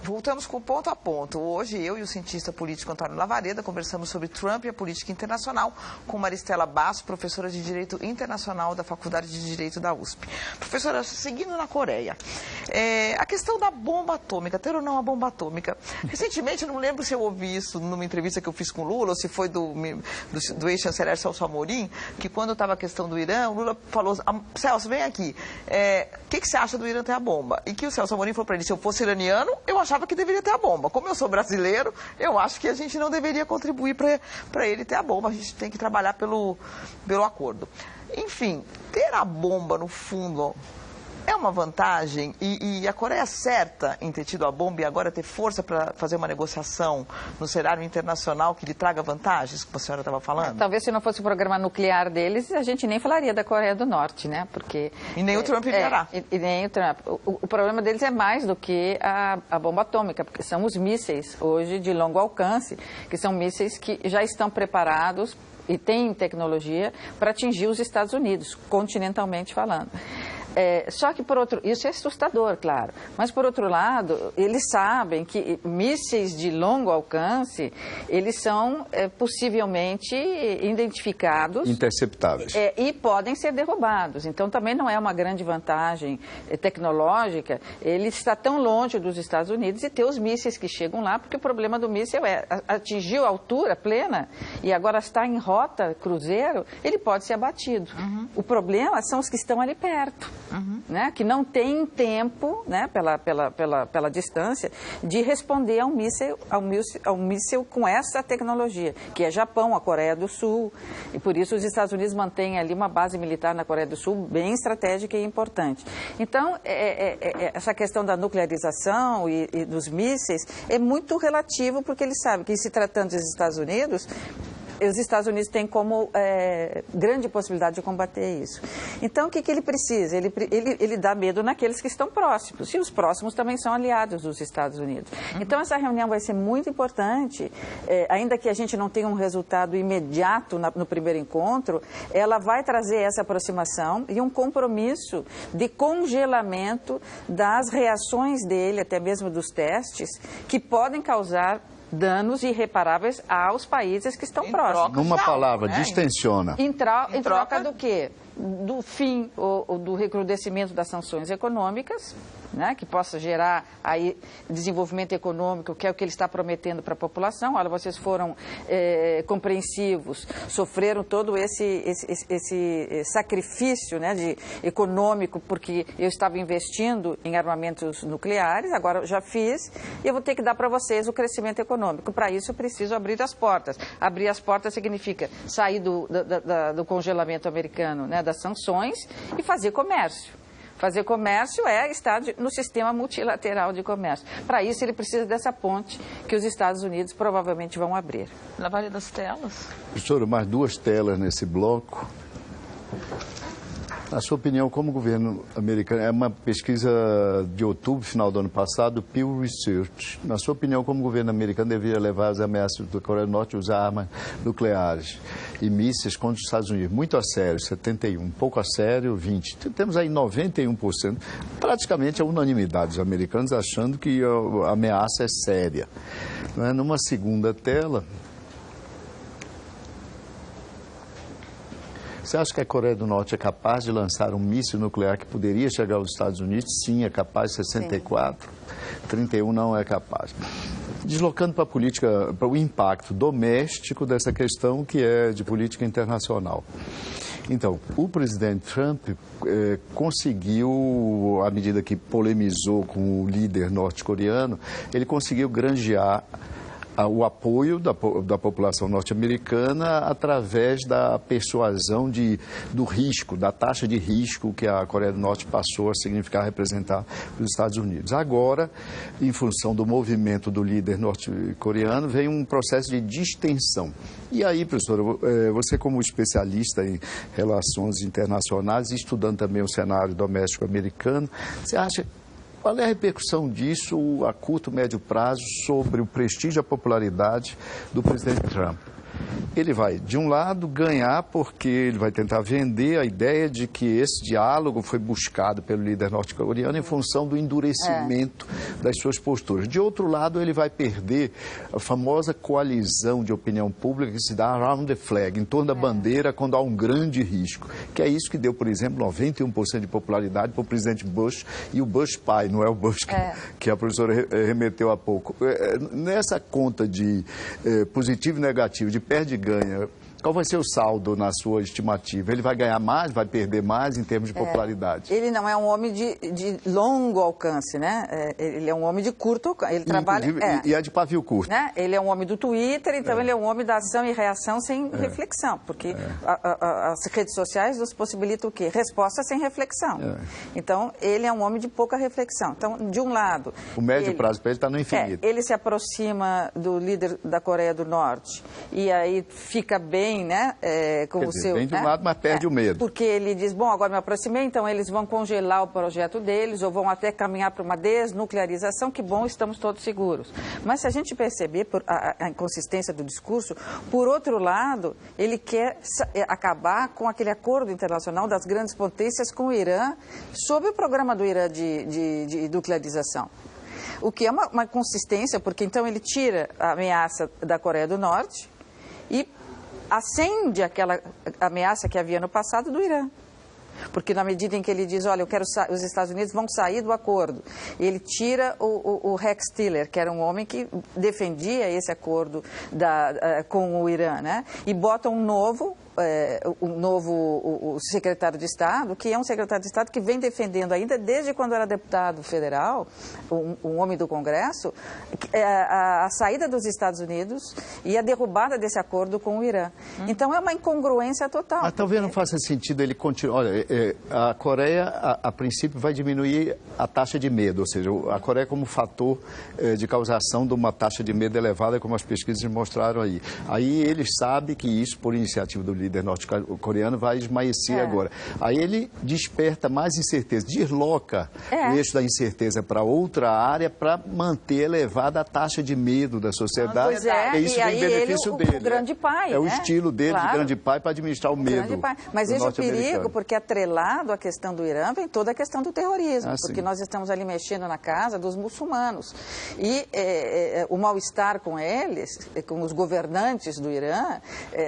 Voltamos com o ponto a ponto. Hoje, eu e o cientista político Antônio Lavareda conversamos sobre Trump e a política internacional com Maristela Basso, professora de Direito Internacional da Faculdade de Direito da USP. Professora, seguindo na Coreia, a questão da bomba atômica, ter ou não a bomba atômica. Recentemente, não lembro se eu ouvi isso numa entrevista que eu fiz com o Lula, ou se foi do ex-chanceler Celso Amorim, que quando estava a questão do Irã, o Lula falou, Celso, vem aqui, o que você acha do Irã ter a bomba? E que o Celso Amorim falou para ele, se eu fosse iraniano, eu achava que deveria ter a bomba. Como eu sou brasileiro, eu acho que a gente não deveria contribuir para ele ter a bomba. A gente tem que trabalhar pelo acordo. Enfim, ter a bomba no fundo é uma vantagem e a Coreia certa em ter tido a bomba e agora ter força para fazer uma negociação no cenário internacional que lhe traga vantagens, como a senhora estava falando? Talvez se não fosse o programa nuclear deles, a gente nem falaria da Coreia do Norte, né? Porque, e nem o Trump virá. E nem o Trump. O problema deles é mais do que a bomba atômica, porque são os mísseis hoje de longo alcance, que são mísseis que já estão preparados e têm tecnologia para atingir os Estados Unidos, continentalmente falando. Só que, isso é assustador, claro, mas, por outro lado, eles sabem que mísseis de longo alcance, eles são possivelmente identificados... interceptáveis. E podem ser derrubados. Então, também não é uma grande vantagem tecnológica ele está tão longe dos Estados Unidos e ter os mísseis que chegam lá, porque o problema do míssil é atingiu a altura plena e agora está em rota cruzeiro, ele pode ser abatido. Uhum. O problema são os que estão ali perto. Uhum. Né, que não tem tempo, né, pela distância, de responder ao míssil com essa tecnologia, que é Japão, a Coreia do Sul, e por isso os Estados Unidos mantêm ali uma base militar na Coreia do Sul bem estratégica e importante. Então, essa questão da nuclearização e dos mísseis é muito relativo, porque eles sabem que, se tratando dos Estados Unidos, os Estados Unidos têm como grande possibilidade de combater isso. Então, o que ele precisa? Ele dá medo naqueles que estão próximos, e os próximos também são aliados dos Estados Unidos. Então, essa reunião vai ser muito importante, ainda que a gente não tenha um resultado imediato no primeiro encontro, ela vai trazer essa aproximação e um compromisso de congelamento das reações dele, até mesmo dos testes, que podem causar danos irreparáveis aos países que estão próximos. Numa palavra, distensiona. Em troca do quê? Do fim ou do recrudescimento das sanções econômicas, né, que possa gerar aí desenvolvimento econômico, que é o que ele está prometendo para a população. Olha, vocês foram compreensivos, sofreram todo esse sacrifício, né, econômico, porque eu estava investindo em armamentos nucleares, agora eu já fiz, e eu vou ter que dar para vocês o crescimento econômico. Para isso eu preciso abrir as portas. Abrir as portas significa sair do congelamento americano, né, das sanções, e fazer comércio. Fazer comércio é estar no sistema multilateral de comércio. Para isso, ele precisa dessa ponte que os Estados Unidos provavelmente vão abrir. Na várias das telas? Professora, mais 2 telas nesse bloco. Na sua opinião, como governo americano, é uma pesquisa de outubro, final do ano passado, Pew Research. Na sua opinião, como governo americano deveria levar as ameaças da Coreia do Norte a usar armas nucleares e mísseis contra os Estados Unidos? Muito a sério, 71%, pouco a sério, 20%. Temos aí 91%, praticamente a unanimidade dos americanos achando que a ameaça é séria. Numa segunda tela... Você acha que a Coreia do Norte é capaz de lançar um míssil nuclear que poderia chegar aos Estados Unidos? Sim, é capaz, 64. Sim. 31 não é capaz. Deslocando para a política, para o impacto doméstico dessa questão que é de política internacional. Então, o presidente Trump conseguiu, à medida que polemizou com o líder norte-coreano, ele conseguiu granjear o apoio da população norte-americana através da persuasão do risco, da taxa de risco que a Coreia do Norte passou a significar representar os Estados Unidos. Agora, em função do movimento do líder norte-coreano, vem um processo de distensão. E aí, professora, você como especialista em relações internacionais, estudando também o cenário doméstico americano, você acha... Qual é a repercussão disso a curto, médio prazo sobre o prestígio e a popularidade do presidente Trump? ele vai, de um lado, ganhar porque ele vai tentar vender a ideia de que esse diálogo foi buscado pelo líder norte-coreano em função do endurecimento das suas posturas. De outro lado, ele vai perder a famosa coalizão de opinião pública que se dá around the flag, em torno da bandeira, quando há um grande risco. Que é isso que deu, por exemplo, 91% de popularidade para o presidente Bush e o Bush pai, não é o Bush que a professora remeteu há pouco. Nessa conta de positivo e negativo, de perde e ganha, qual vai ser o saldo na sua estimativa? Ele vai ganhar mais, vai perder mais em termos de popularidade? Ele não é um homem de longo alcance, né? Ele é um homem de curto alcance. Ele trabalha... E é de pavio curto. Né? Ele é um homem do Twitter, então ele é um homem da ação e reação sem reflexão, porque as redes sociais nos possibilitam o quê? Resposta sem reflexão. Então, ele é um homem de pouca reflexão. Então, de um lado... O médio prazo para ele está no infinito. Ele se aproxima do líder da Coreia do Norte e aí fica bem, né? Com o seu, bem de um lado, mas perde o medo. Porque ele diz, bom, agora me aproximei, então eles vão congelar o projeto deles ou vão até caminhar para uma desnuclearização, que bom, estamos todos seguros. Mas se a gente perceber a inconsistência do discurso, por outro lado, ele quer acabar com aquele acordo internacional das grandes potências com o Irã sobre o programa do Irã de nuclearização. O que é uma consistência, porque então ele tira a ameaça da Coreia do Norte e acende aquela ameaça que havia no passado do Irã. Porque na medida em que ele diz, olha, os Estados Unidos vão sair do acordo, ele tira o Rex Tillerson, que era um homem que defendia esse acordo com o Irã, né? E bota um novo secretário de Estado, que é um secretário de Estado que vem defendendo ainda, desde quando era deputado federal, um homem do Congresso, a saída dos Estados Unidos e a derrubada desse acordo com o Irã. Então é uma incongruência total. Mas talvez não faça sentido ele continuar. Olha, a Coreia, a princípio, vai diminuir a taxa de medo, ou seja, a Coreia como fator de causação de uma taxa de medo elevada, como as pesquisas mostraram aí. Aí ele sabe que isso, por iniciativa do líder norte-coreano, vai esmaecer agora. Aí ele desperta mais incerteza, desloca o eixo da incerteza para outra área para manter elevada a taxa de medo da sociedade. E isso vem em benefício dele. O grande pai. É o estilo dele de grande pai para administrar o medo. Mas veja o perigo, porque atrelado à questão do Irã vem toda a questão do terrorismo, porque nós estamos ali mexendo na casa dos muçulmanos. E o mal-estar com eles, com os governantes do Irã,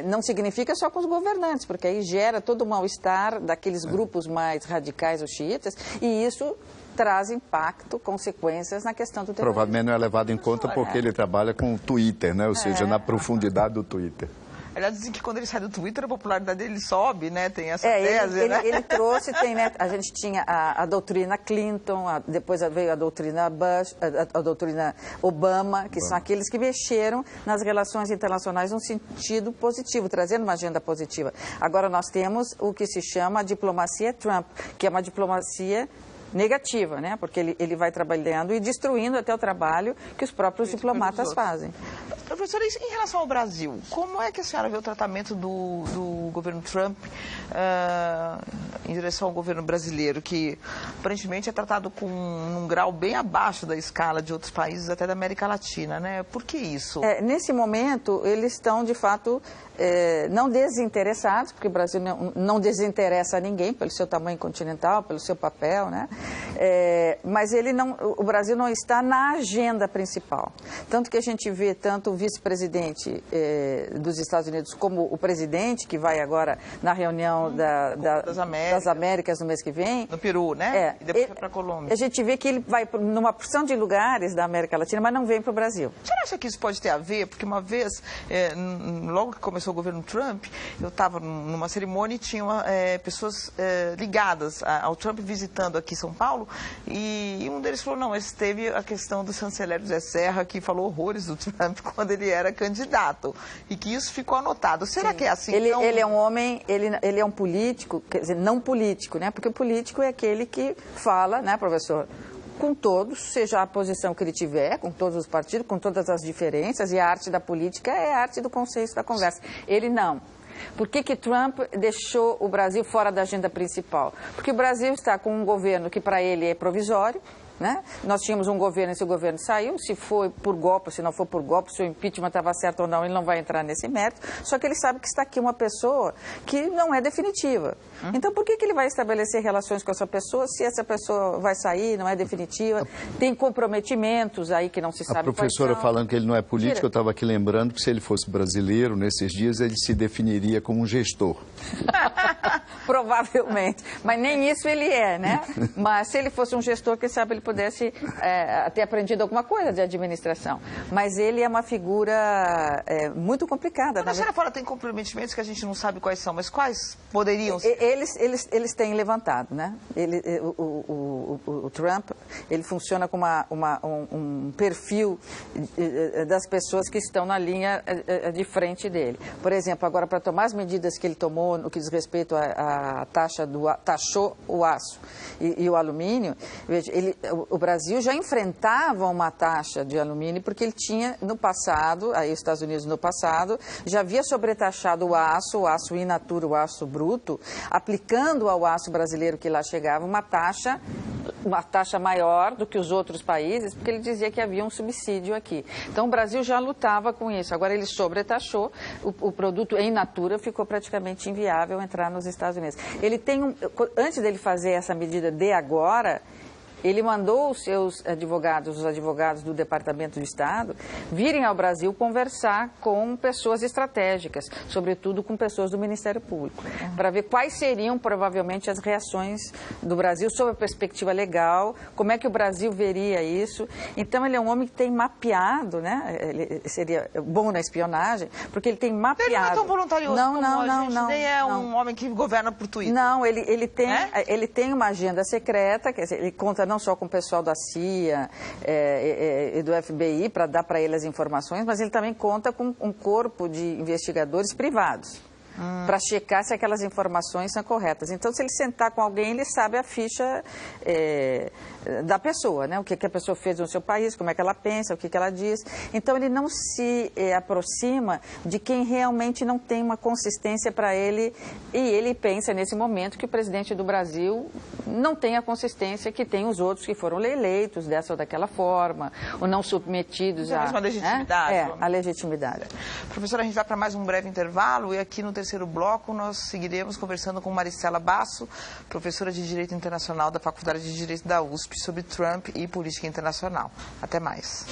não significa só com os governantes, porque aí gera todo o mal-estar daqueles grupos mais radicais, os xiitas, e isso traz impacto, consequências na questão do terrorismo. Provavelmente não é levado em conta porque ele trabalha com o Twitter, né? Ou seja, na profundidade do Twitter. Aliás, dizem que quando ele sai do Twitter, a popularidade dele sobe, né? Tem essa tese, né? Ele trouxe, né? A gente tinha a doutrina Clinton, depois veio a doutrina Bush, a doutrina Obama, que são aqueles que mexeram nas relações internacionais num sentido positivo, trazendo uma agenda positiva. Agora nós temos o que se chama a diplomacia Trump, que é uma diplomacia negativa, né? Porque ele vai trabalhando e destruindo até o trabalho que os próprios diplomatas fazem. Professora, em relação ao Brasil, como é que a senhora vê o tratamento do governo Trump em direção ao governo brasileiro, que aparentemente é tratado com um grau bem abaixo da escala de outros países, até da América Latina, né? Por que isso? Nesse momento, eles estão, de fato, não desinteressados, porque o Brasil não desinteressa a ninguém pelo seu tamanho continental, pelo seu papel, né? Mas o Brasil não está na agenda principal. Tanto que a gente vê tanto o vice-presidente dos Estados Unidos como o presidente, que vai agora na reunião das Américas no mês que vem. No Peru, né? E depois vai para a Colômbia. A gente vê que ele vai numa porção de lugares da América Latina, mas não vem para o Brasil. Você acha que isso pode ter a ver? Porque uma vez, logo que começou o governo Trump, eu estava numa cerimônia e tinha pessoas ligadas ao Trump visitando aqui São Paulo, e um deles falou, não, mas teve a questão do chanceler José Serra, que falou horrores do Trump quando ele era candidato, e que isso ficou anotado. Será que é assim? Ele é um homem, ele é um político, quer dizer, não político, né? Porque o político é aquele que fala, né, professor, com todos, seja a posição que ele tiver, com todos os partidos, com todas as diferenças, e a arte da política é a arte do consenso, da conversa. Ele não. Por que Trump deixou o Brasil fora da agenda principal? Porque o Brasil está com um governo que para ele é provisório, né? Nós tínhamos um governo, esse governo saiu, se foi por golpe, se não for por golpe, se o impeachment estava certo ou não, ele não vai entrar nesse mérito, só que ele sabe que está aqui uma pessoa que não é definitiva. Então, por que ele vai estabelecer relações com essa pessoa se essa pessoa vai sair, não é definitiva, tem comprometimentos aí que não se sabe. A professora falando que ele não é político, eu estava aqui lembrando que se ele fosse brasileiro, nesses dias, ele se definiria como um gestor. Provavelmente, mas nem isso ele é, né? Mas se ele fosse um gestor, quem sabe ele pudesse ter aprendido alguma coisa de administração. Mas ele é uma figura muito complicada. Quando a senhora fala tem comprometimentos que a gente não sabe quais são, mas quais poderiam ser? Eles têm levantado, né? O Trump, ele funciona com um perfil das pessoas que estão na linha de frente dele. Por exemplo, agora para tomar as medidas que ele tomou no que diz respeito à taxou o aço e o alumínio, veja, o Brasil já enfrentava uma taxa de alumínio porque ele tinha no passado, aí os Estados Unidos no passado, já havia sobretaxado o aço in natura, o aço bruto, aplicando ao aço brasileiro que lá chegava uma taxa maior do que os outros países, porque ele dizia que havia um subsídio aqui. Então o Brasil já lutava com isso, agora ele sobretaxou, o produto in natura ficou praticamente inviável entrar nos Estados Unidos. Ele tem antes dele fazer essa medida de agora, ele mandou os seus advogados, os advogados do Departamento de Estado, virem ao Brasil conversar com pessoas estratégicas, sobretudo com pessoas do Ministério Público, para ver quais seriam provavelmente as reações do Brasil sob a perspectiva legal, como é que o Brasil veria isso. Então ele é um homem que tem mapeado, né? Ele seria bom na espionagem, porque ele tem mapeado. Ele não é tão voluntarioso como a gente, não, nem é um homem que governa por Twitter. Não, ele tem uma agenda secreta, quer dizer, ele conta não só com o pessoal da CIA e do FBI para dar para ele as informações, mas ele também conta com um corpo de investigadores privados para checar se aquelas informações são corretas. Então, se ele sentar com alguém, ele sabe a ficha da pessoa, né? O que a pessoa fez no seu país, como é que ela pensa, o que ela diz. Então, ele não se aproxima de quem realmente não tem uma consistência para ele, e ele pensa nesse momento que o presidente do Brasil não tem a consistência que tem os outros que foram eleitos dessa ou daquela forma, ou não submetidos a mesma legitimidade. A legitimidade. Professora, a gente vai para mais um breve intervalo e aqui no terceiro bloco nós seguiremos conversando com Maristela Basso, professora de Direito Internacional da Faculdade de Direito da USP, sobre Trump e política internacional. Até mais.